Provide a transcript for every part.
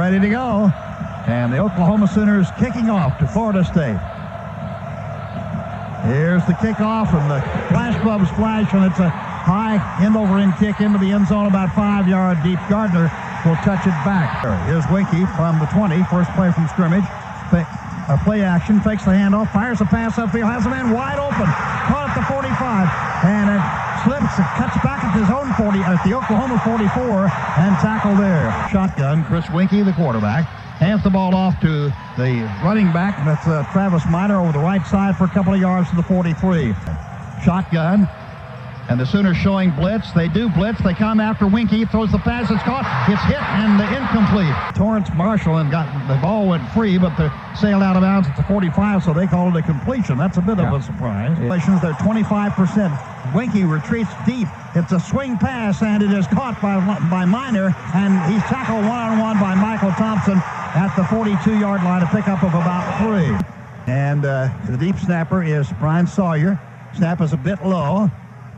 ready to go. And the Oklahoma Sooners kicking off to Florida State. Here's the kickoff, and the flashbulbs flash, and it's a high end-over-end kick into the end zone, about 5 yards deep. Gardner will touch it back. Here's Winky from the 20, first play from scrimmage. Play action, fakes the handoff, fires a pass upfield, has a man wide open, caught at the 45, and it slips, cuts back at his own 40, at the Oklahoma 44, and tackled there. Shotgun, Chris Winky, the quarterback, hands the ball off to the running back, that's Travis Minor over the right side for a couple of yards to the 43. Shotgun. And the Sooners showing blitz. They do blitz. They come after Winky. Throws the pass. It's caught. It's hit and incomplete. Torrance Marshall and the ball went free, but they sailed out of bounds at the 45, so they called it a completion. That's a bit of a surprise. Yeah. They're 25%. Winky retreats deep. It's a swing pass, and it is caught by Minor, and he's tackled one-on-one by Michael Thompson at the 42-yard line, a pickup of about 3. And the deep snapper is Brian Sawyer. Snap is a bit low.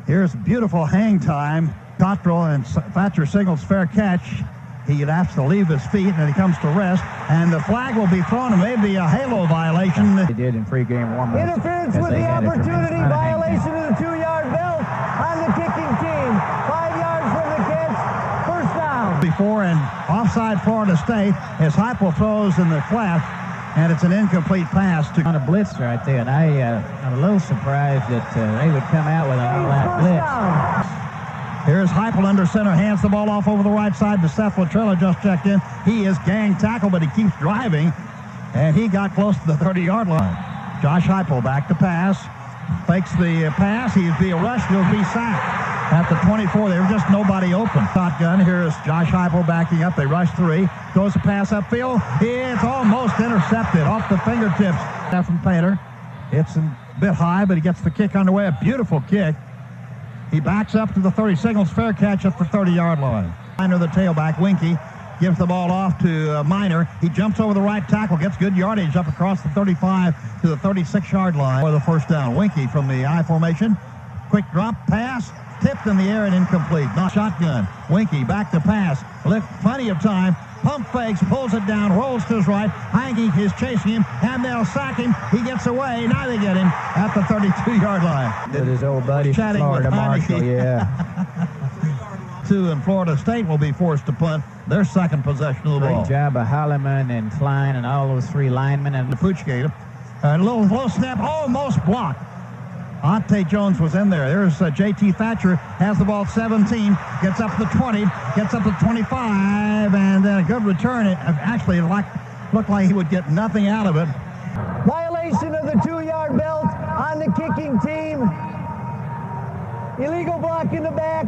Here's beautiful hang time. Cottrell and Thatcher signals fair catch. He has to leave his feet, and he comes to rest. And the flag will be thrown. It may be a halo violation. They did in pregame warm-up. Interference with the opportunity. Violation of the 2-yard belt on the kicking team. 5 yards from the catch. First down. Before and offside Florida State as HUDDLE throws in the flat. And it's an incomplete pass to on a blitz right there, and I'm a little surprised that they would come out with an all-out blitz. Here's HUDDLE under center, hands the ball off over the right side to Seth Latrella, just checked in. He is gang tackled, but he keeps driving, and he got close to the 30-yard line. Josh HUDDLE back to pass, fakes the pass. He'll be rushed, he'll be sacked. At the 24, there was just nobody open. Shotgun, here's Josh HUDDLE backing up. They rush 3. Throws a pass upfield. It's almost intercepted off the fingertips. From Painter. It's a bit high, but he gets the kick underway. A beautiful kick. He backs up to the 30. Signals fair catch at the 30-yard line. Minor, the tailback, Winky, gives the ball off to Minor. He jumps over the right tackle, gets good yardage up across the 35 to the 36-yard line for the first down. Winky from the I formation. Quick drop pass. Tipped in the air and incomplete. Not shotgun. Winky back to pass. Left plenty of time. Pump fakes, pulls it down, rolls to his right. Heinke is chasing him, and they'll sack him. He gets away. Now they get him at the 32-yard line. With his old buddy, Florida Marshall, yeah. 2 and Florida State will be forced to punt their second possession of the ball. Great job of Holliman and Klein and all those 3 linemen. And the Poochgate. A little snap, almost blocked. Ante Jones was in there. There's J.T. Thatcher, has the ball at 17, gets up to the 20, gets up to 25, and then a good return. It actually looked like he would get nothing out of it. Violation of the 2-yard belt on the kicking team. Illegal block in the back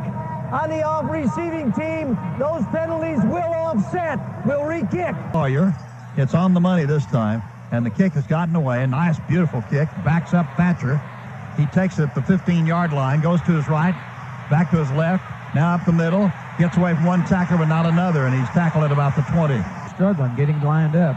on the off-receiving team. Those penalties will offset, will re-kick. Sawyer, it's on the money this time, and the kick has gotten away. A nice, beautiful kick, backs up Thatcher. He takes it at the 15-yard line, goes to his right, back to his left, now up the middle, gets away from one tackler but not another, and he's tackled at about the 20. Struggling, getting lined up.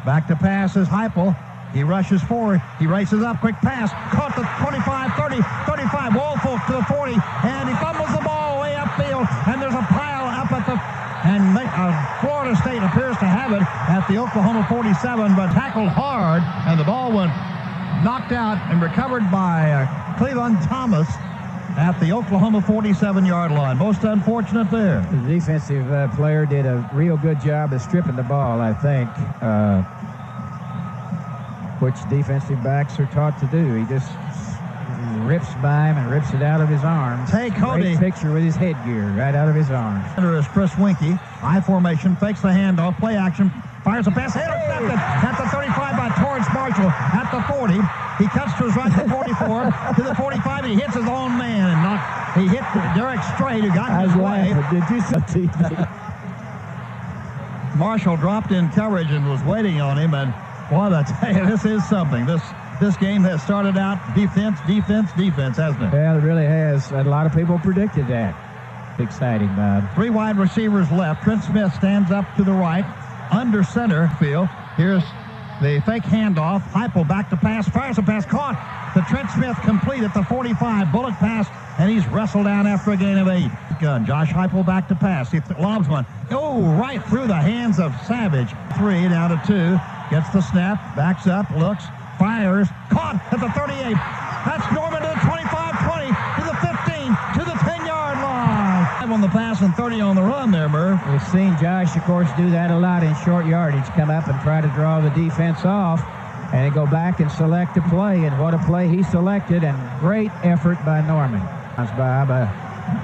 Back to pass is HUDDLE. He rushes forward. He races up, quick pass, caught the 25, 30, 35, Woolfolk to the 40, and he fumbles the ball way upfield, and there's a pile up at the, and Florida State appears to have it at the Oklahoma 47, but tackled hard, and the ball went knocked out and recovered by Cleveland Thomas at the Oklahoma 47-yard line. Most unfortunate there. The defensive player did a real good job of stripping the ball, I think, which defensive backs are taught to do. He just rips by him and rips it out of his arms. Hey, Cody. Great picture with his headgear right out of his arms. Under is Chris Winky. I formation, fakes the handoff, play action, fires a pass, intercepted at the 35 by Torrance Marshall. At the 40, he cuts to his right to the 44, to the 45, and he hits his own man. He hit Derek Strait, who got in his way. Did you see that? Marshall dropped in coverage and was waiting on him, and boy, I tell you, this is something. This game has started out defense, hasn't it? Yeah, it really has. A lot of people predicted that. Exciting, Bob. 3 wide receivers left. Trent Smith stands up to the right, under center field. Here's the fake handoff. HUDDLE back to pass, fires a pass, caught. To Trent Smith, complete at the 45. Bullet pass, and he's wrestled down after a gain of 8. Gun. Josh Heupel back to pass. He lobs one. Oh, right through the hands of Savage. 3 down to 2. Gets the snap. Backs up. Looks. Fires. Caught at the 38. That's Norman to the 25-20, to the 15, to the 10-yard line. 5 on the pass and 30 on the run there, Merv. We've seen Josh, of course, do that a lot in short yardage. Come up and try to draw the defense off and go back and select a play. And what a play he selected, and great effort by Norman. Bob,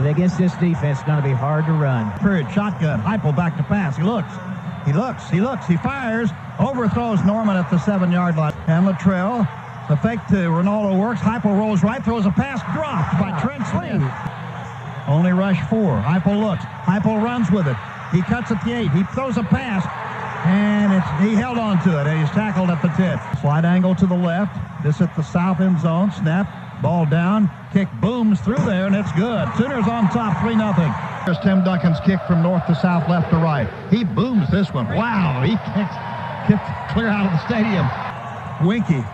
against this defense, it's going to be hard to run. Period. Shotgun. Heupel back to pass. He looks. He looks. He looks. He fires. Overthrows Norman at the 7-yard line. And Luttrell. The fake to Ronaldo works. Heupel rolls right. Throws a pass. Dropped by Trent Smith. Only rush 4. Heupel looks. Heupel runs with it. He cuts at the 8. He throws a pass. And he held on to it. And he's tackled at the 10. Slide angle to the left. This at the south end zone. Snap. Ball down. Kick booms through there, and it's good. Sooners on top, 3-0. Here's Tim Duncan's kick from north to south, left to right. He booms this one. Wow, he kicked clear out of the stadium. Winky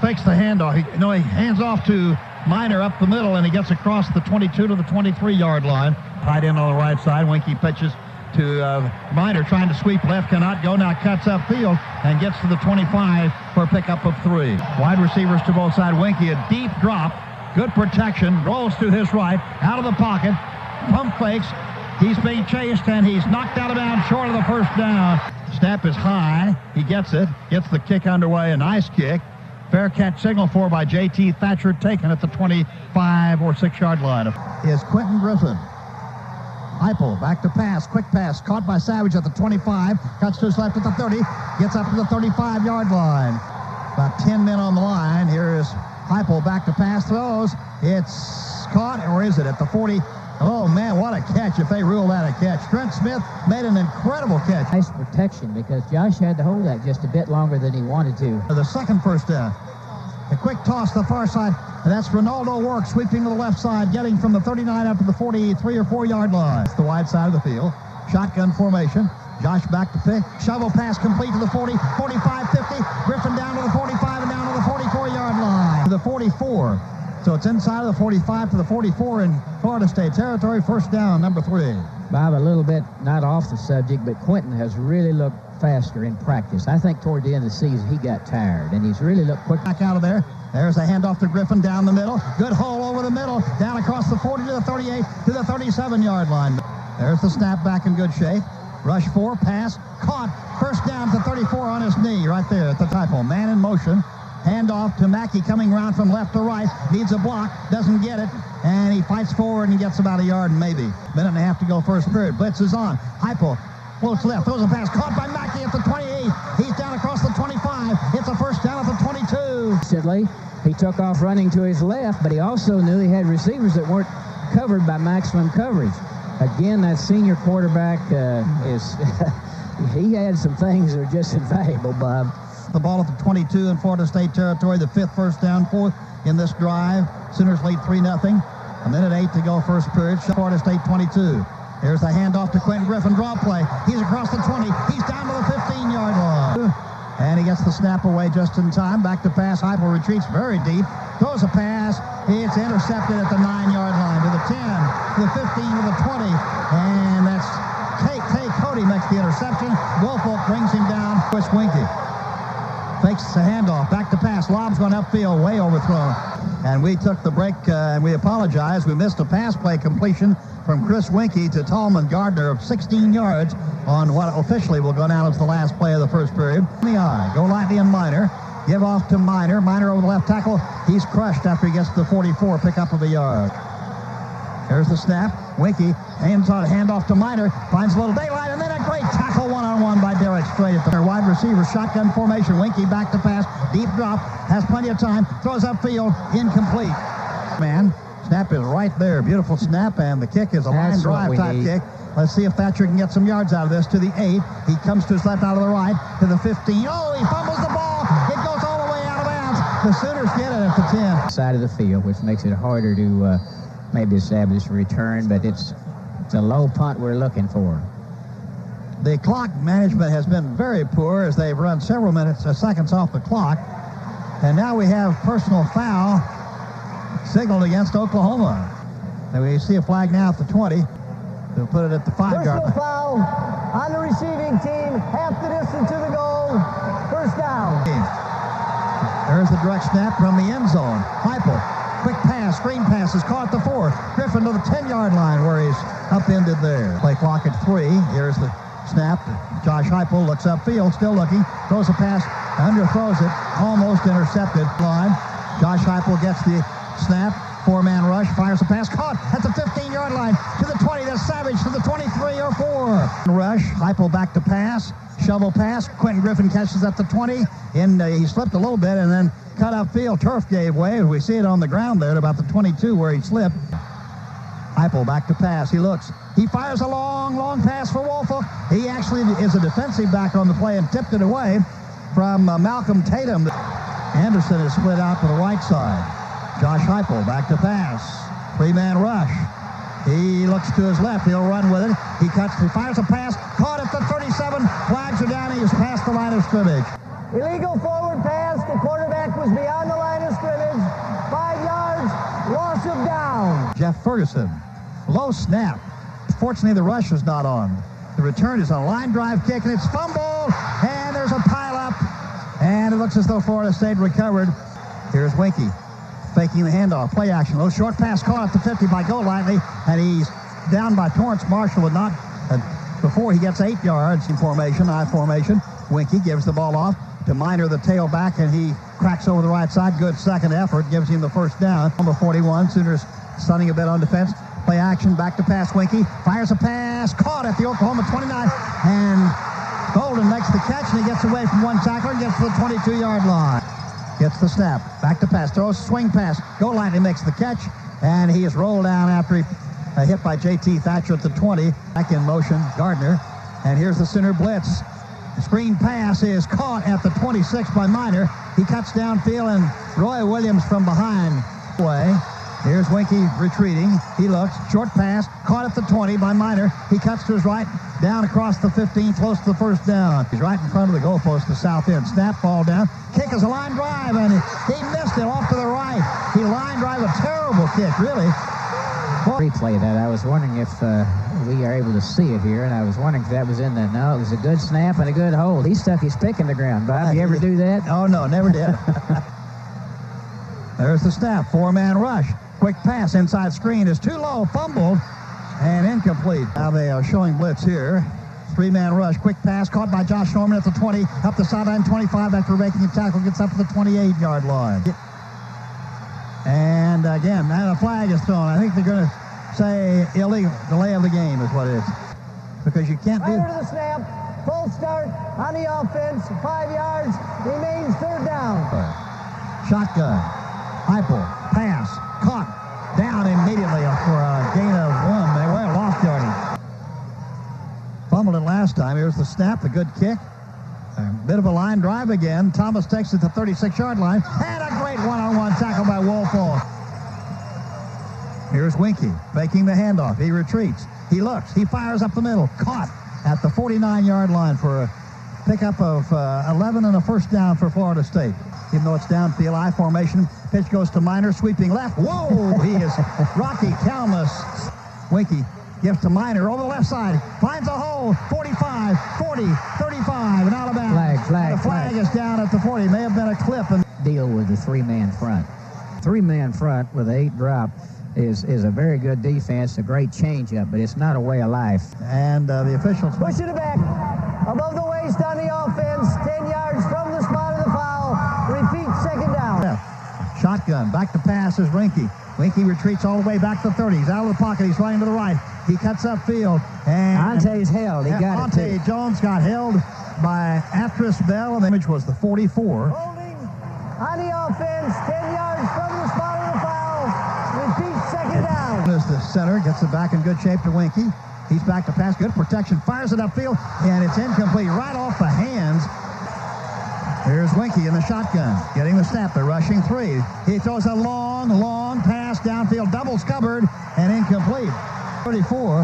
fakes the handoff. He hands off to Minor up the middle, and he gets across the 22 to the 23-yard line. Tight end on the right side. Winky pitches to Minor, trying to sweep left, cannot go. Now cuts upfield and gets to the 25 for a pickup of 3. Wide receivers to both sides. Winky, a deep drop. Good protection. Rolls to his right. Out of the pocket. Pump fakes. He's being chased, and he's knocked out of bounds short of the first down. Snap is high. He gets it. Gets the kick underway. A nice kick. Fair catch signal for by J.T. Thatcher, taken at the 25 or 6-yard line. Is Quentin Griffin. Heupel back to pass. Quick pass. Caught by Savage at the 25. Cuts to his left at the 30. Gets up to the 35-yard line. About 10 men on the line. Here is Heupel back to pass. Throws. It's caught, or is it at the 40? Oh, man, what a catch if they rule that a catch. Trent Smith made an incredible catch. Nice protection, because Josh had to hold that just a bit longer than he wanted to. The second first down. A quick toss to the far side, and that's Ronaldo Work sweeping to the left side, getting from the 39 up to the 43 or 4-yard line. It's the wide side of the field. Shotgun formation. Josh back to pick. Shovel pass complete to the 40, 45, 50. Griffin down to the 45 and down to the 44-yard line. To the 44. So it's inside of the 45 to the 44 in Florida State territory. First down, number 3. Bob, a little bit not off the subject, but Quentin has really looked faster in practice. I think toward the end of the season he got tired, and he's really looked quick. Back out of there. There's a handoff to Griffin down the middle. Good hole over the middle. Down across the 40 to the 38 to the 37-yard line. There's the snap back in good shape. Rush 4, pass, caught. First down to 34 on his knee right there at the typo. Man in motion. Handoff to Mackey coming around from left to right. Needs a block. Doesn't get it. And he fights forward and gets about a yard maybe. Minute and a half to go first period. Blitz is on. Heupel floats left. Throws a pass. Caught by Mackey at the 28. He's down across the 25. It's a first down at the 22. Sidley, he took off running to his left, but he also knew he had receivers that weren't covered by maximum coverage. Again, that senior quarterback he had some things that are just invaluable, Bob. The ball at the 22 in Florida State territory, the 5th first down, 4th in this drive. Sooners lead 3-0. A minute 8 to go first period. Florida State 22. Here's the handoff to Quentin Griffin. Draw play. He's across the 20. He's down to the 15-yard line. And he gets the snap away just in time. Back to pass. Heupel retreats very deep. Throws a pass. It's intercepted at the 9-yard line. To the 10, to the 15, to the 20. And that's Tay Cody makes the interception. Woolfolk brings him down. Chris Winky fakes the handoff. Back to pass. Lob's going upfield. Way overthrown. And we took the break, and we apologize. We missed a pass play completion from Chris Winky to Tallman Gardner of 16 yards on what officially will go down as the last play of the first period. In the eye. Go lightly and Minor. Give off to Minor. Minor over the left tackle. He's crushed after he gets to the 44. Pick up of a yard. There's the snap. Winky hands on handoff to Minor. Finds a little daylight, and then a great tackle one-on-one by Derrick straight at the wide receiver. Shotgun formation. Winky back to pass. Deep drop. Has plenty of time. Throws upfield. Incomplete. Man, snap is right there. Beautiful snap, and the kick is a line drive type kick. Let's see if Thatcher can get some yards out of this. To the 8. He comes to his left out of the right. To the 15. Oh, he fumbles the ball. It goes all the way out of bounds. The Sooners get it at the 10. Side of the field, which makes it harder to maybe establish a return, but it's a low punt we're looking for. The clock management has been very poor as they've run several seconds off the clock. And now we have personal foul signaled against Oklahoma. And we see a flag now at the 20. They'll put it at the 5-yard line. Personal foul on the receiving team, half the distance to the goal, first down. There's the direct snap from the end zone. Heupel, quick pass, screen pass is caught at the 4. Griffin to the 10-yard line where he's upended there. Play clock at 3. Here's the snap. Josh Heupel looks upfield, still looking, throws a pass, underthrows it, almost intercepted. Line. Josh Heupel gets the snap. 4-man rush, fires a pass, caught at the 15-yard line to the 20. That's Savage to the 23 or 4. Rush, Heupel back to pass, shovel pass. Quentin Griffin catches at the 20. He slipped a little bit and then cut upfield. Turf gave way. We see it on the ground there at about the 22 where he slipped. Heupel back to pass. He looks. He fires a long pass for Woolfolk. He actually is a defensive back on the play and tipped it away from Malcolm Tatum. Anderson is split out to the right side. Josh Heupel back to pass. 3-man rush. He looks to his left. He'll run with it. He fires a pass. Caught at the 37. Flags are down. He is past the line of scrimmage. Illegal forward pass. The quarterback was beyond the line of scrimmage. 5 yards. Loss of down. Jeff Ferguson. Low snap. Fortunately, the rush is not on. The return is a line drive kick, and it's fumbled. And there's a pile-up. And it looks as though Florida State recovered. Here's Winkie. Faking the handoff, play action, low short pass caught at the 50 by Golightly, and he's down by Torrance Marshall, but not before he gets 8 yards in formation, I formation. Winkie gives the ball off to Minor, the tailback, and he cracks over the right side. Good second effort, gives him the first down. Number 41, Sooners stunning a bit on defense. Play action, back to pass, Winkie fires a pass, caught at the Oklahoma 29, and Bowden makes the catch, and he gets away from one tackler and gets to the 22-yard line. Gets the snap, back to pass, throws a swing pass. Golightly makes the catch, and he is rolled down after he hit by J.T. Thatcher at the 20. Back in motion, Gardner. And here's the Sooner blitz. The screen pass is caught at the 26 by Minor. He cuts downfield, and Roy Williams from behind. Here's Winkie retreating. He looks, short pass, caught at the 20 by Minor. He cuts to his right, down across the 15, close to the first down. He's right in front of the goalpost, the south end. Snap, ball down. Kick is a line drive, and he missed it off to the right. He line drive, a terrible kick, really. Replay of that. I was wondering if we are able to see it here, and I was wondering if that was in the... No, it was a good snap and a good hold. He stuck his pick in the ground. Bob, you ever do that? Oh, no, never did. There's the snap, 4-man rush. Quick pass, inside screen is too low, fumbled, and incomplete. Now they are showing blitz here. 3-man rush, quick pass, caught by Josh Norman at the 20, up the sideline 25 after making a tackle, gets up to the 28-yard line. And again, now the flag is thrown. I think they're going to say illegal, delay of the game is what it is. Because you can't do... Prior to the snap, full start on the offense, 5 yards, remains third down. Shotgun, Heupel, pass, caught, down immediately for a gain of 1. They were lost yardage. Fumbled it last time. Here's the snap, a good kick. A bit of a line drive again. Thomas takes it to the 36-yard line. And a great one-on-one tackle by Woolfolk. Here's Winkie faking the handoff. He retreats. He looks. He fires up the middle. Caught at the 49-yard line for a pickup of 11 and a first down for Florida State. Even though it's downfield, I formation. Pitch goes to Minor, sweeping left. Whoa! He is Rocky Kalmus. Winkie gives to Minor over the left side. Finds a hole. 45, 40, 35, and out of bounds. The flag is down at the 40. May have been a clip. And deal with the 3-man front. 3-man front with 8 drop is a very good defense, a great changeup, but it's not a way of life. And the officials... Pushing it back. Above the waist on the offense. 10 yards from the spot of the foul. Repeat, second down. Yeah. Shotgun. Back to pass is Winkie. Winkie retreats all the way back to 30. He's out of the pocket. He's running to the right. He cuts upfield. And Ante's held. He got Ante Jones got held by Atris Bell, and the image was the 44. Holding on the offense. 10 yards from the spot of the foul. Repeat, second down. As the center gets it back in good shape to Winkie. He's back to pass. Good protection. Fires it upfield, and it's incomplete right off the hands. Here's Winkie in the shotgun, getting the snap. They're rushing 3. He throws a long pass downfield, double scuppered, and incomplete. 34,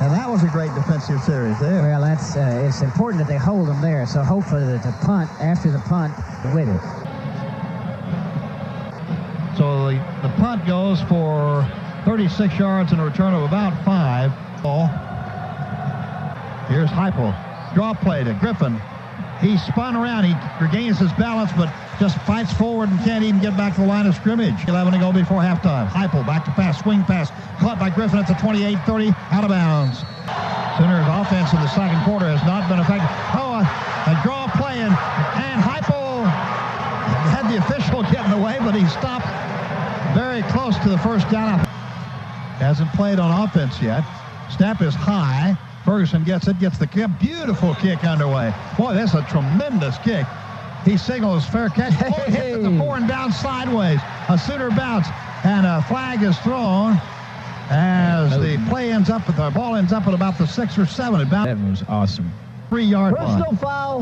and that was a great defensive series there. Well, that's it's important that they hold them there, so hopefully that the punt, after the punt, with it. So the punt goes for 36 yards and a return of about 5. Ball. Here's Heupel. Draw play to Griffin. He spun around. He regains his balance, but just fights forward and can't even get back to the line of scrimmage. 11 to go before halftime. Heupel back to pass, swing pass, caught by Griffin at the 28-30, out of bounds. Sooners offense in the second quarter has not been effective. Oh, a draw play, and Heupel had the official get in the way, but he stopped very close to the first down. Hasn't played on offense yet. Snap is high. Ferguson gets it, gets the kick. Beautiful kick underway. Boy, that's a tremendous kick. He signals fair catch. Oh, hit at the 4 and down sideways. A Sooner bounce, and a flag is thrown as the play ends up, the ball ends up at about the 6 or 7. That was awesome. 3-yard line. Personal foul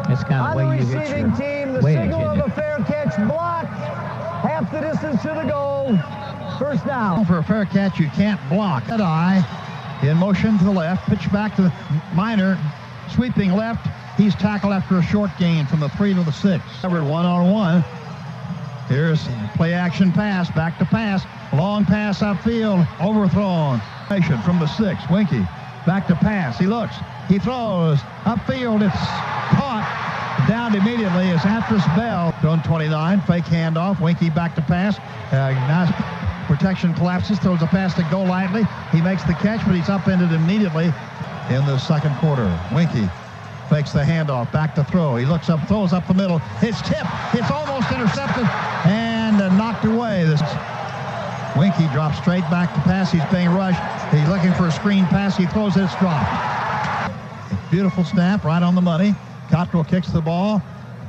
That's kind of on the the way you hit receiving your team. The wedge, signal isn't of a fair catch blocked. Half the distance to the goal. First down. For a fair catch, you can't block. That eye in motion to the left. Pitch back to Minor. Sweeping left. He's tackled after a short gain from the 3 to the 6. Covered one-on-one. Here's play action pass. Back to pass. Long pass upfield. Overthrown. From the 6. Winky. Back to pass. He looks. He throws. Upfield. It's caught. Down immediately is Atlas Bell. Zone 29. Fake handoff. Winky back to pass. Nice protection collapses. Throws a pass to go lightly. He makes the catch, but he's upended immediately in the second quarter. Winky fakes the handoff. Back to throw. He looks up. Throws up the middle. It's tipped. It's almost intercepted and knocked away. This Winky drops straight back to pass. He's being rushed. He's looking for a screen pass. He throws it. It's dropped. Beautiful snap, right on the money. Cottrell kicks the ball.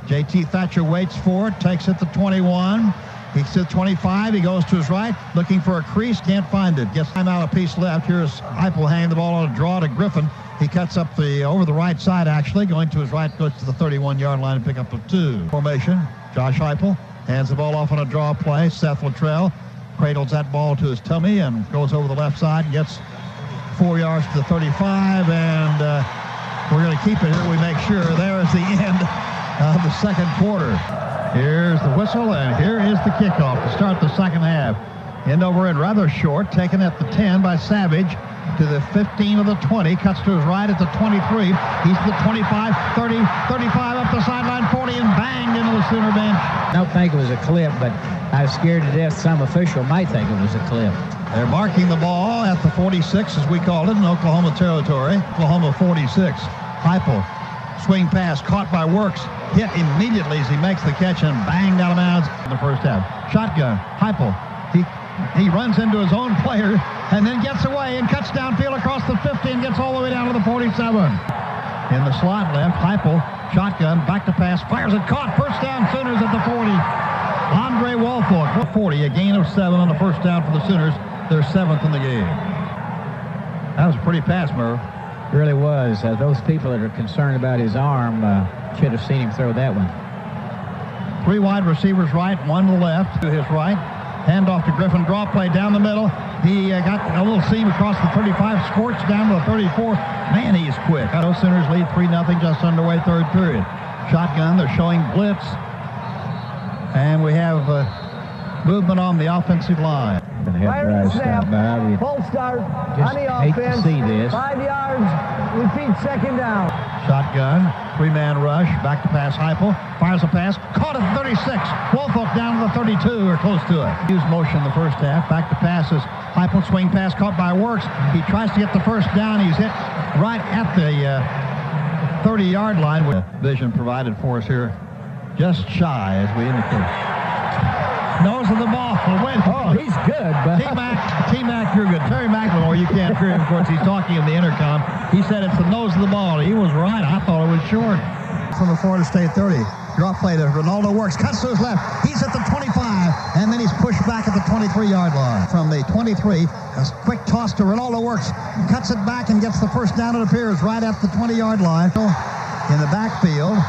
J.T. Thatcher waits for it, takes it to 21. He's to 25. He goes to his right, looking for a crease, can't find it. Gets time out a piece left. Here's Heupel handing the ball on a draw to Griffin. He cuts up over the right side, actually. Going to his right, goes to the 31-yard line and pick up a 2. Formation. Josh Heupel hands the ball off on a draw play. Seth Luttrell cradles that ball to his tummy and goes over the left side and gets 4 yards to the 35, and we're going to keep it here. We make sure there is the end of the second quarter. Here's the whistle, and here is the kickoff to start the second half. End over end, rather short, taken at the 10 by Savage to the 15 of the 20, cuts to his right at the 23. He's to the 25, 30, 35 up the sideline, 40, and banged into the Sooner bench. I don't think it was a clip, but I was scared to death some official might think it was a clip. They're marking the ball at the 46, as we called it, in Oklahoma territory. Oklahoma 46. Heupel, swing pass, caught by Works, hit immediately as he makes the catch and banged out of bounds in the first half. Shotgun, Heupel, he runs into his own player and then gets away and cuts downfield across the 50 and gets all the way down to the 47. In the slot left, Heupel, shotgun, back to pass, fires it, caught, first down, Sooners at the 40. Andre Woolfolk, 40, a gain of 7 on the first down for the Sooners. They're 7th in the game. That was a pretty pass, Merv. It really was. Those people that are concerned about his arm should have seen him throw that one. 3 wide receivers right, 1 to the left, to his right. Handoff to Griffin, draw play down the middle. He got a little seam across the 35, scorched down to the 34. Man, he's quick. Those Sooners lead 3-0, just underway, third period. Shotgun, they're showing blitz. And we have movement on the offensive line. Fire and snap. Full start on the offense. 5 yards. Repeat, second down. Shotgun, 3-man rush. Back to pass. Heupel fires a pass. Caught at the 36. Woolfolk down to the 32 or close to it. Used motion in the first half. Back to passes. Heupel swing pass caught by Works. He tries to get the first down. He's hit right at the 30-yard line. With vision provided for us here, just shy as we indicate. Nose of the ball. Oh, he's good. T-Mac, you're good. Terry McLemore, you can't hear him. Of course, he's talking in the intercom. He said it's the nose of the ball. He was right. I thought it was short. From the Florida State 30. Drop play to Ronaldo Works. Cuts to his left. He's at the 25. And then he's pushed back at the 23-yard line. From the 23, a quick toss to Ronaldo Works. Cuts it back and gets the first down, it appears, right at the 20-yard line. In the backfield,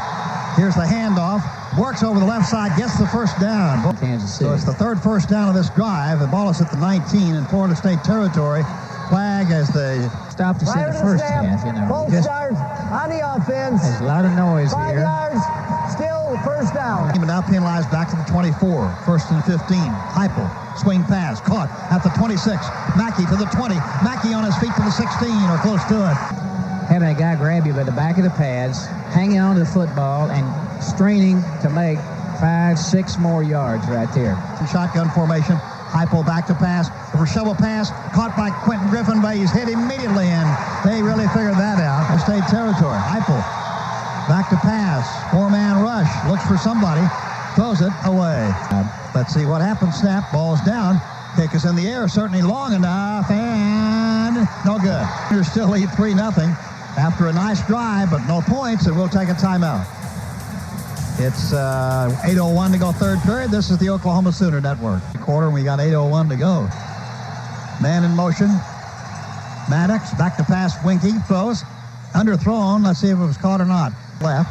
here's the handoff. Works over the left side, gets the first down. Kansas City. So it's the third first down of this drive. The ball is at the 19 in Florida State territory. Flag as they stop to see the first half, Full start on the offense. There's a lot of noise 5 here. 5 yards. Still first down. Now penalized back to the 24. First and 15. Heupel, swing pass, caught at the 26. Mackey to the 20. Mackey on his feet to the 16 or close to it. Having a guy grab you by the back of the pads, hanging on to the football, and straining to make 5-6 more yards right there. Shotgun formation. Heupel back to pass. The shovel pass caught by Quentin Griffin, but he's hit immediately, and they really figured that out. State territory. Heupel back to pass. 4-man rush. Looks for somebody. Throws it away. Let's see what happens. Snap. Ball's down. Kick is in the air. Certainly long enough, and no good. You're still lead 3-0 after a nice drive, but no points, and we'll take a timeout. It's 8:01 to go third period. This is the Oklahoma Sooner Network. Quarter, and we got 8:01 to go. Man in motion. Maddox back to pass. Winky throws. Underthrown. Let's see if it was caught or not. Left.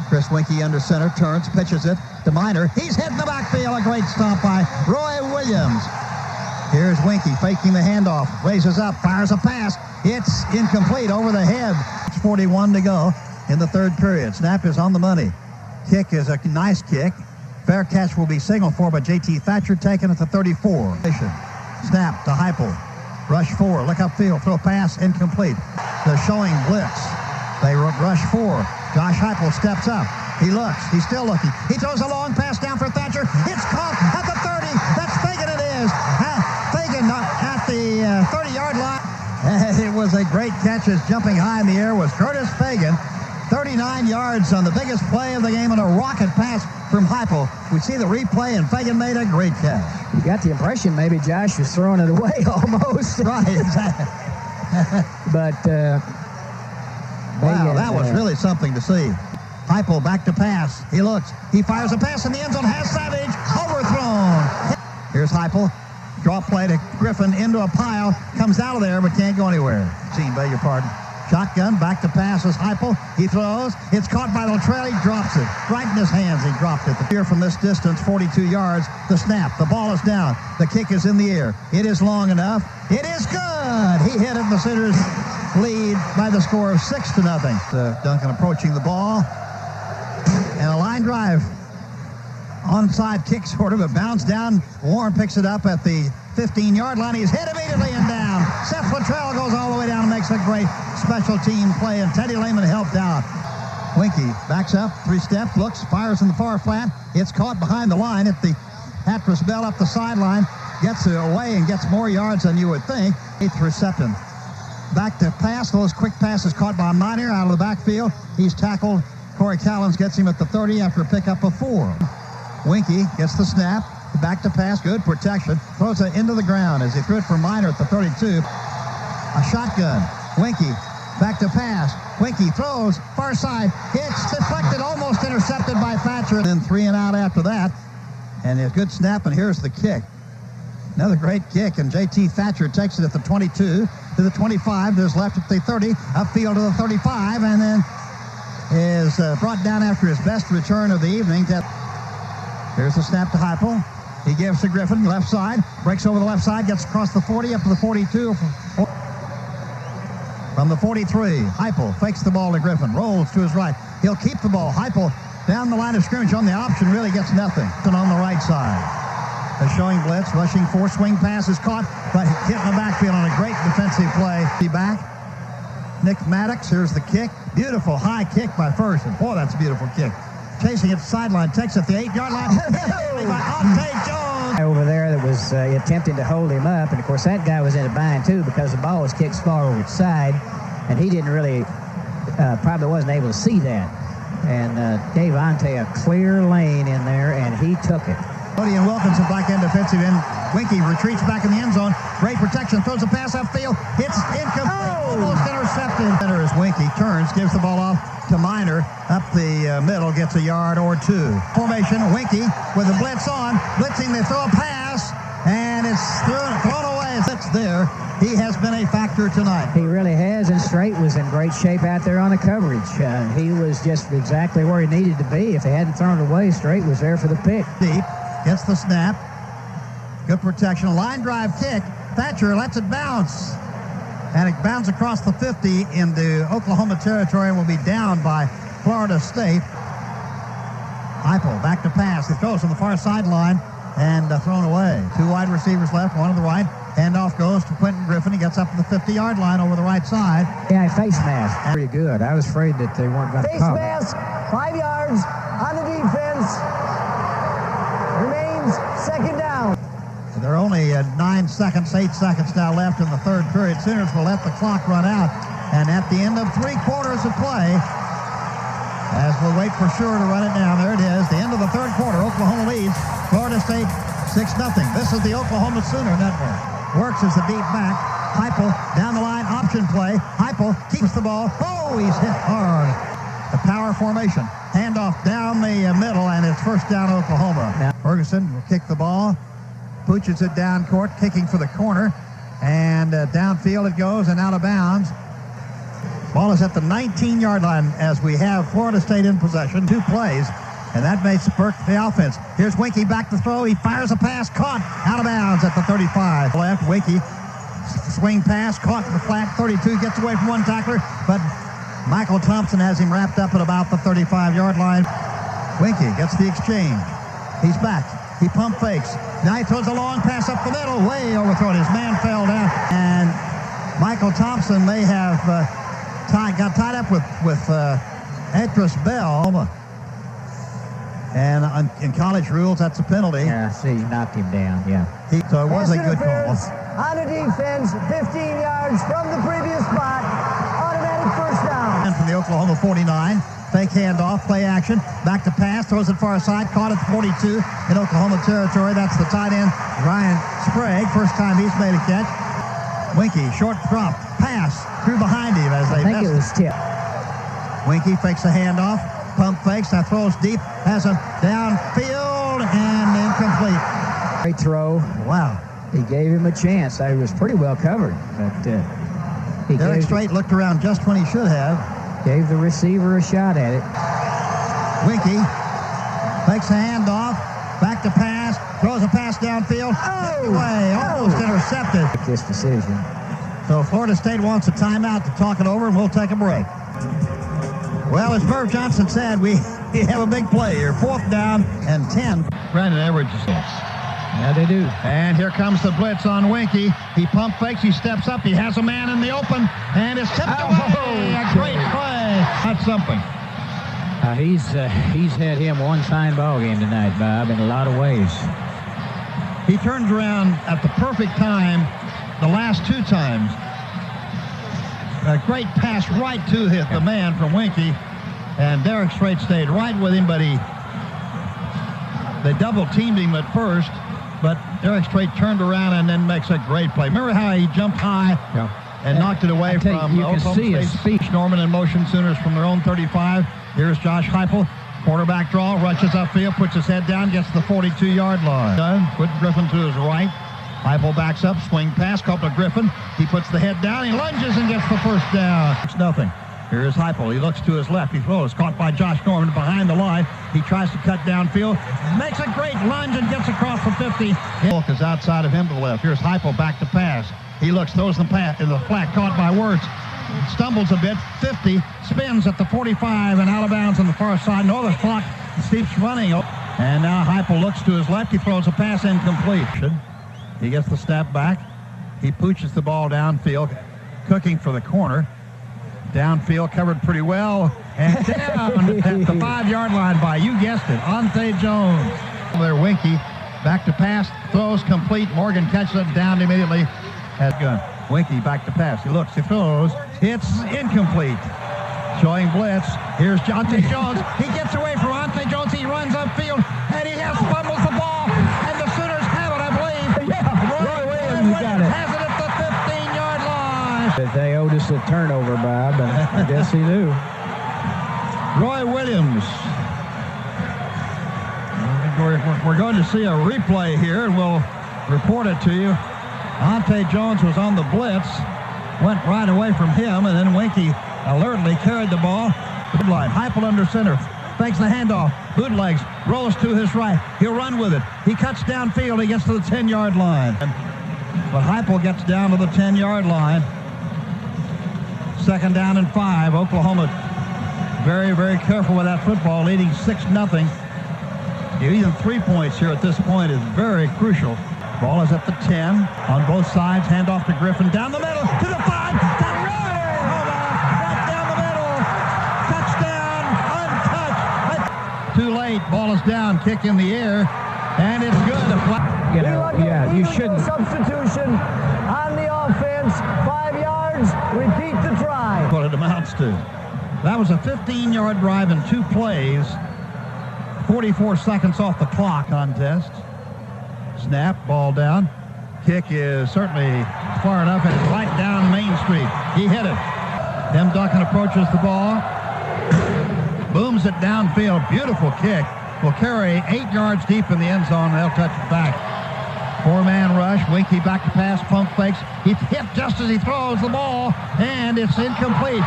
Chris Winky under center. Turns. Pitches it to Miner. He's hit in the backfield. A great stop by Roy Williams. Here's Winky faking the handoff. Raises up. Fires a pass. It's incomplete over the head. It's 41 to go in the third period. Snap is on the money. Kick is a nice kick. Fair catch will be signaled for by J.T. Thatcher, taken at the 34. Snap to Heupel. Rush 4. Look upfield. Throw a pass. Incomplete. They're showing blitz. They rush 4. Josh Heupel steps up. He looks. He's still looking. He throws a long pass down for Thatcher. It's caught at the 30. That's Fagan. It is. Fagan at the 30-yard line. And it was a great catch. As jumping high in the air was Curtis Fagan. 39 yards on the biggest play of the game on a rocket pass from Heupel. We see the replay, and Fagan made a great catch. You got the impression maybe Josh was throwing it away almost. Right, exactly. But wow, that was really something to see. Heupel back to pass. He looks. He fires a pass in the end zone. Has Savage overthrown. Here's Heupel. Draw play to Griffin into a pile. Comes out of there, but can't go anywhere. Beg your pardon. Shotgun, back to pass is Heupel. He throws. It's caught by Luttrell. He drops it. Right in his hands, he dropped it. Here from this distance, 42 yards. The snap. The ball is down. The kick is in the air. It is long enough. It is good. He hit it. The Sooners lead by the score of 6-0. Duncan approaching the ball. And a line drive. Onside kick, sort of. It bounced down. Warren picks it up at the 15-yard line. He's hit immediately and down. Seth Luttrell goes all the way down and makes a great special team play, and Teddy Lehman helped out. Winky backs up, 3 steps, looks, fires in the far flat. It's caught behind the line at the Hatteras Bell up the sideline. Gets it away and gets more yards than you would think. 8th reception. Back to pass. Those quick passes caught by Miner out of the backfield. He's tackled. Corey Callens gets him at the 30 after a pickup of 4. Winky gets the snap. Back to pass, good protection. Throws it into the ground as he threw it for Miner at the 32. A shotgun. Winky back to pass. Winky throws far side. It's deflected, almost intercepted by Thatcher. Then 3 and out after that. And a good snap, and here's the kick. Another great kick, and J.T. Thatcher takes it at the 22 to the 25. There's left at the 30, upfield to the 35, and then is brought down after his best return of the evening. Here's the snap to Heupel. He gives to Griffin, left side, breaks over the left side, gets across the 40, up to the 42. From the 43, Heupel fakes the ball to Griffin, rolls to his right. He'll keep the ball. Heupel down the line of scrimmage on the option, really gets nothing. And on the right side. They're showing blitz, rushing 4, swing pass is caught, but hit in the backfield on a great defensive play. Be back. Nick Maddox, here's the kick. Beautiful high kick by Ferguson. Boy, that's a beautiful kick. Chasing it to the sideline, takes it to the 8-yard line. by Ante Jones. Over there that was attempting to hold him up, and of course that guy was in a bind too because the ball was kicked forward side, and he didn't really, probably wasn't able to see that, and gave Ante a clear lane in there, and he took it. Cody and Wilkinson back end defensive end. Winky retreats back in the end zone. Great protection, throws a pass upfield. It's incomplete, almost intercepted. Center as Winky turns, gives the ball off to Miner. Up the middle, gets a yard or 2. Formation, Winky with the blitz on. Blitzing, they throw a pass, and it's thrown away. It's there. He has been a factor tonight. He really has, and Strait was in great shape out there on the coverage. He was just exactly where he needed to be. If they hadn't thrown it away, Strait was there for the pick. Deep, gets the snap. Good protection. Line drive kick. Thatcher lets it bounce. And it bounces across the 50 into Oklahoma territory and will be down by Florida State. Heupel back to pass. It goes to the far sideline and thrown away. 2 wide receivers left, one to the right. Handoff goes to Quentin Griffin. He gets up to the 50-yard line over the right side. Yeah, face mask. Pretty good. I was afraid that they weren't going to Face cover. mask, 5 yards on the defense. Remains second down. There are only 8 seconds now left in the third period. Sooners will let the clock run out. And at the end of 3 quarters of play, as we'll wait for sure to run it down, there it is. The end of the third quarter, Oklahoma leads Florida State 6-0. This is the Oklahoma Sooner Network. Works as the deep back. Heupel down the line, option play. Heupel keeps the ball. Oh, he's hit hard. The power formation. Handoff down the middle, and it's first down Oklahoma. Now, Ferguson will kick the ball. Pooches it down court, kicking for the corner. And downfield it goes and out of bounds. Ball is at the 19-yard line as we have Florida State in possession. 2 plays, and that may spurt the offense. Here's Winkie back to throw. He fires a pass, caught out of bounds at the 35. Left, Winkie, swing pass, caught in the flat. 32 gets away from one tackler, but Michael Thompson has him wrapped up at about the 35-yard line. Winkie gets the exchange. He's back. He pump fakes. Now he throws a long pass up the middle, way overthrown. His man fell down, and Michael Thompson may have got tied up with Etris Bell. And in college rules, that's a penalty. Yeah, see, he knocked him down, yeah. So it was a good call. On the defense, 15 yards from the previous spot. Automatic first down. And from the Oklahoma 49. Fake handoff, play action, back to pass, throws it far side, caught at the 42 in Oklahoma territory. That's the tight end, Ryan Sprague. First time he's made a catch. Winkie, short drop, pass, through behind him as they I think it was tipped. Winkie fakes a handoff, pump fakes, now throws deep, has a downfield, and incomplete. Great throw. Wow. He gave him a chance. He was pretty well covered, but Derek Strait looked around just when he should have. Gave the receiver a shot at it. Winkie fakes a handoff, back to pass, throws a pass downfield, away, almost intercepted. This decision. So Florida State wants a timeout to talk it over, and we'll take a break. Well, as Merv Johnson said, we have a big play here. 4th down and 10. Brandon Edwards is Yeah, they do. And here comes the blitz on Winkie. He pump fakes, he steps up, he has a man in the open, and it's tipped away. A great play. That's something. He's had him one fine ball game tonight, Bob, in a lot of ways. He turns around at the perfect time the last 2 times. A great pass right to hit the man from Winkie, and Derek Strait stayed right with him, but they double-teamed him at first. But Derek Strait turned around and then makes a great play. Remember how he jumped high and knocked it away from Oklahoma State? Norman in motion, Sooners from their own 35. Here's Josh Heupel. Quarterback draw, rushes upfield, puts his head down, gets to the 42-yard line. Quentin Griffin to his right. Heupel backs up, swing pass, caught to Griffin. He puts the head down, he lunges and gets the first down. It's nothing. Here's Heupel. He looks to his left. He throws. Caught by Josh Norman behind the line. He tries to cut downfield. Makes a great lunge and gets across the 50. Hulk is outside of him to the left. Here's Heupel back to pass. He looks, throws the pass in the flat. Caught by Wirtz. Stumbles a bit. 50. Spins at the 45 and out of bounds on the far side. No, the clock keeps running. And now Heupel looks to his left. He throws a pass incomplete. He gets the step back. He pooches the ball downfield. Cooking for the corner. Downfield covered pretty well, and down at the 5-yard line by, you guessed it, Ante Jones. There, Winkie, back to pass, throws complete. Morgan catches it, down immediately. Has gun. Winkie back to pass. He looks, he throws, it's incomplete. Showing blitz. Here's Ante Jones. He gets away from Ante Jones. He runs upfield, and he fumbles the ball, and the Sooners have it, I believe. Yeah, Roy Williams got it. Has it at the 15-yard line. They owed us a turnover, Bob, and I guess he knew. Roy Williams. We're going to see a replay here, and we'll report it to you. Ante Jones was on the blitz, went right away from him, and then Winkie alertly carried the ball. Line. Heupel under center. Fakes the handoff. Bootlegs. Rolls to his right. He'll run with it. He cuts downfield. He gets to the 10-yard line. But Heupel gets down to the 10-yard line. 2nd down and 5. Oklahoma very, very careful with that football, leading 6-0. Even 3 points here at this point is very crucial. Ball is at the 10 on both sides. Hand off to Griffin down the middle to the 5. Right down the middle. Touchdown, untouched. Too late. Ball is down. Kick in the air, and it's good. You know, yeah, you shouldn't. Substitution on the offense. 5 yards. Repeat the try. What it amounts to. That was a 15-yard drive in 2 plays. 44 seconds off the clock contest. Snap, ball down. Kick is certainly far enough, and it's right down Main Street. He hit it. Tim Duncan approaches the ball. Booms it downfield. Beautiful kick. Will carry 8 yards deep in the end zone, and they'll touch it back. 4-man rush. Winky back to pass. Pump fakes. He's hit just as he throws the ball, and it's incomplete.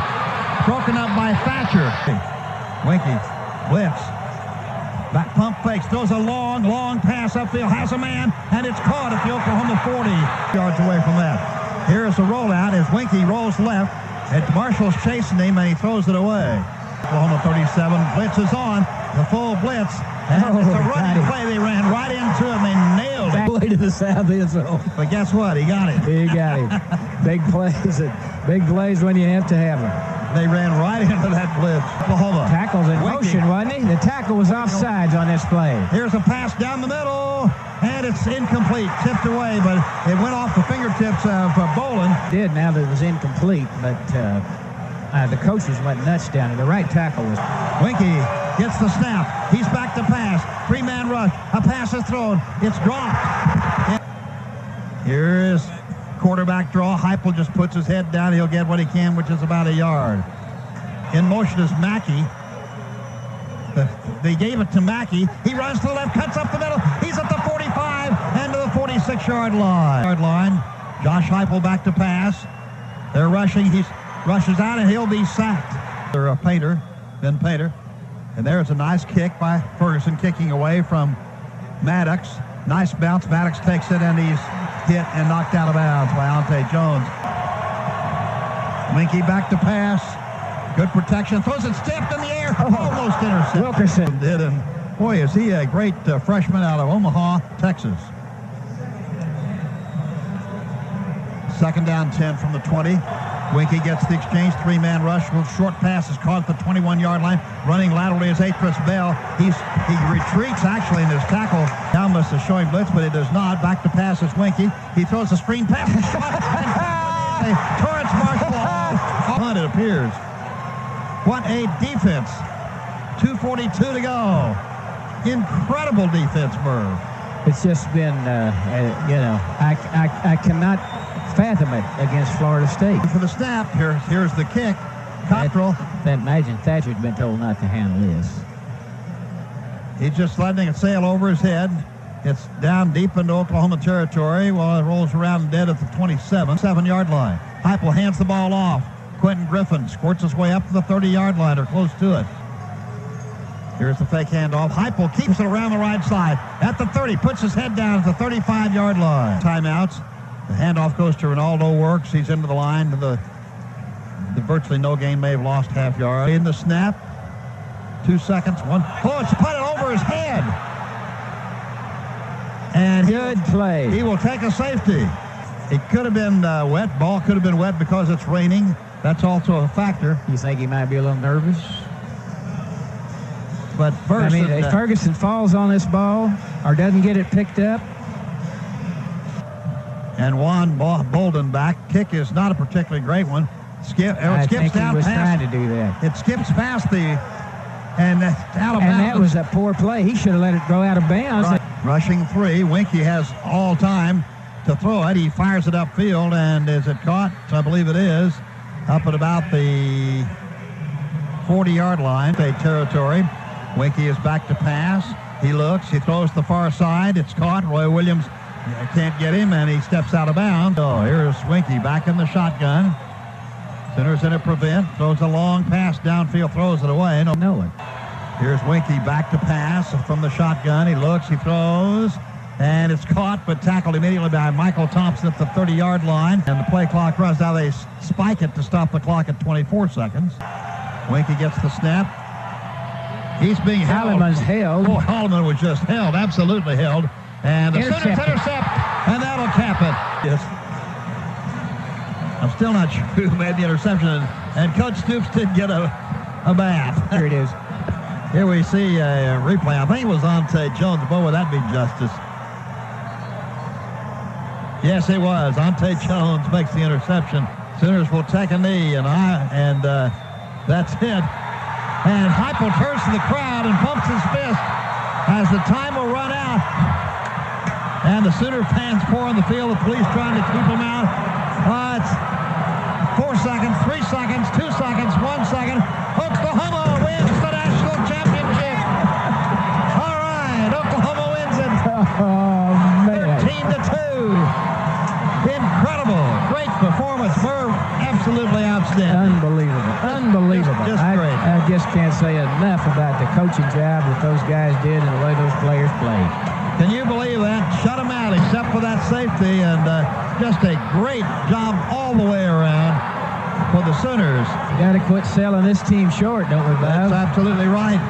Broken up by Thatcher. Winky blitz. Back pump fakes, throws a long pass upfield, has a man, and it's caught at the Oklahoma 40 yards away from that. Here's a rollout as Winky rolls left, and Marshall's chasing him, and he throws it away. Oklahoma 37, blitz is on, the full blitz, and it's a running play. They ran right into him, they nailed it. Way to the south end zone. But guess what? He got it. He got it. Big plays when you have to have them. They ran right into that blitz. Oklahoma. Tackle's in motion, wasn't he? The tackle was offsides on this play. Here's a pass down the middle, and it's incomplete. Tipped away, but it went off the fingertips of Bowden. Did now that it was incomplete, but the coaches went nuts down there. The right tackle was. Winky gets the snap. He's back to pass. 3-man rush. A pass is thrown. It's dropped. Here's quarterback draw. Heupel just puts his head down. He'll get what he can, which is about a yard. In motion is Mackey. They gave it to Mackey. He runs to the left, cuts up the middle. He's at the 45 and to the 46-yard line. Josh Heupel back to pass. They're rushing. He rushes out, and he'll be sacked. They're Ben Painter. And there's a nice kick by Ferguson, kicking away from Maddox. Nice bounce. Maddox takes it, and he's hit and knocked out of bounds by Ante Jones. Winky back to pass. Good protection. Throws it stiffed in the air. Almost intercepted. Wilkerson did, and boy, is he a great freshman out of Omaha, Texas. 2nd down 10 from the 20. Winky gets the exchange. 3-man rush. Short pass is caught at the 21-yard line. Running laterally is Atris Bell. He retreats actually in his tackle. Helmus is showing blitz, but it does not. Back to pass is Winky. He throws a screen pass. Torrance Marshall off. It appears. What a defense. 2:42 to go. Incredible defense, Merv. It's just been, I cannot fathom it against Florida State. For the snap, here's the kick. Cottrell. Imagine Thatcher's been told not to handle this. He's just letting it sail over his head. It's down deep into Oklahoma territory while it rolls around dead at the 27-yard line. Heupel hands the ball off. Quentin Griffin squirts his way up to the 30-yard line or close to it. Here's the fake handoff. Heupel keeps it around the right side. At the 30, puts his head down at the 35-yard line. Timeouts. The handoff goes to Ronaldo Works. He's into the line to the virtually no gain, may have lost half yard. In the snap. 2 seconds. It's put it over his head. And good play. He will take a safety. It could have been wet. Ball could have been wet because it's raining. That's also a factor. You think he might be a little nervous? But Ferguson, if Ferguson falls on this ball or doesn't get it picked up. And Juan Bowden back. Kick is not a particularly great one. I think he was trying to do that. It skips past and out of bounds. And that was a poor play. He should have let it go out of bounds. Right. Rushing 3. Winky has all time to throw it. He fires it upfield, and is it caught? I believe it is. Up at about the 40-yard line. Territory. Winky is back to pass. He looks. He throws the far side. It's caught. Roy Williams can't get him, and he steps out of bounds. Oh, here's Winky back in the shotgun. Centers in a prevent. Throws a long pass downfield. Throws it away. No one. Here's Winky back to pass from the shotgun. He looks. He throws. And it's caught, but tackled immediately by Michael Thompson at the 30-yard line. And the play clock runs. Now they spike it to stop the clock at 24 seconds. Winky gets the snap. He's being held. Holloman's held. Oh, Holloman was just held, absolutely held. And the Sooners intercept, and that'll cap it. Yes. I'm still not sure who made the interception, and Coach Stoops did get a bath. Here it is. Here we see a replay. I think it was Ante Jones. Boy, would that be justice. Yes, it was. Ante Jones makes the interception. Sooners will take a knee, and that's it. And Heupel turns to the crowd and pumps his fist as the time will run out. And the Sooner fans pour on the field. The police trying to keep them out. It's 4 seconds, 3 seconds, 2 seconds, 1 second. Oklahoma wins the national championship. All right, Oklahoma wins it. Oh, man. 13-2. Incredible. Great performance. Merv, absolutely outstanding. Unbelievable. Just great. I just can't say enough about the coaching job that those guys did and the way those players played. Can you believe that? Shut them out except for that safety, and just a great job all the way around for the Sooners. You got to quit selling this team short, don't we, Bob? That's absolutely right.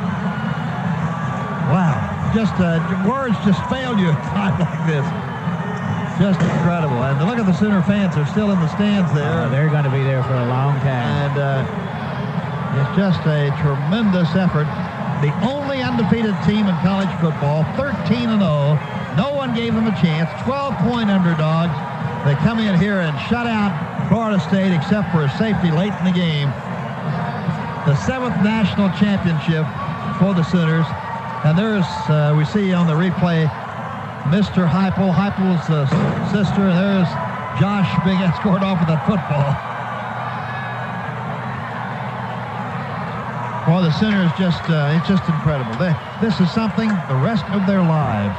Wow. Just words just failed you at a time like this. Just incredible. And look at the Sooner fans. They're still in the stands there. They're going to be there for a long time. And it's just a tremendous effort. The only undefeated team in college football, 13-0. No one gave them a chance. 12-point underdogs. They come in here and shut out Florida State except for a safety late in the game. The 7th national championship for the Sooners. And there's, we see on the replay, Mr. Heupel, Heupel's sister, and there's Josh being escorted off with that football. Well, the Sooners just, it's just incredible. This is something the rest of their lives.